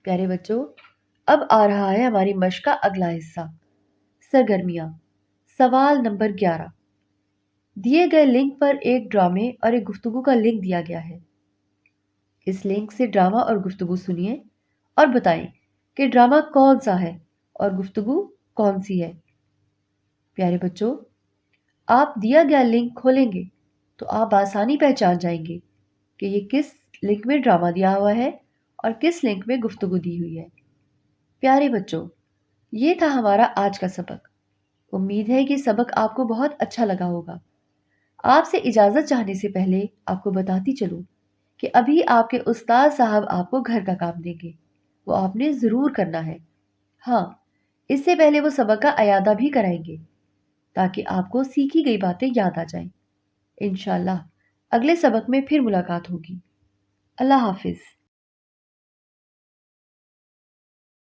پیارے بچوں، اب آ رہا ہے ہماری مشق کا اگلا حصہ، سرگرمیاں۔ سوال نمبر 11، دیے گئے لنک پر ایک ڈرامے اور ایک گفتگو کا لنک دیا گیا ہے۔ اس لنک سے ڈرامہ اور گفتگو سنیے اور بتائیں کہ ڈرامہ کون سا ہے اور گفتگو کون سی ہے۔ پیارے بچوں، آپ دیا گیا لنک کھولیں گے تو آپ آسانی پہچان جائیں گے کہ یہ کس لنک میں ڈرامہ دیا ہوا ہے اور کس لنک میں گفتگو دی ہوئی ہے۔ پیارے بچوں، یہ تھا ہمارا آج کا سبق۔ امید ہے کہ سبق آپ کو بہت اچھا لگا ہوگا۔ آپ سے اجازت چاہنے سے پہلے آپ کو بتاتی چلوں کہ ابھی آپ کے استاد صاحب آپ کو گھر کا کام دیں گے، وہ آپ نے ضرور کرنا ہے۔ ہاں، اس سے پہلے وہ سبق کا اعادہ بھی کرائیں گے تاکہ آپ کو سیکھی گئی باتیں یاد آ جائیں۔ انشاءاللہ اگلے سبق میں پھر ملاقات ہوگی۔ اللہ حافظ۔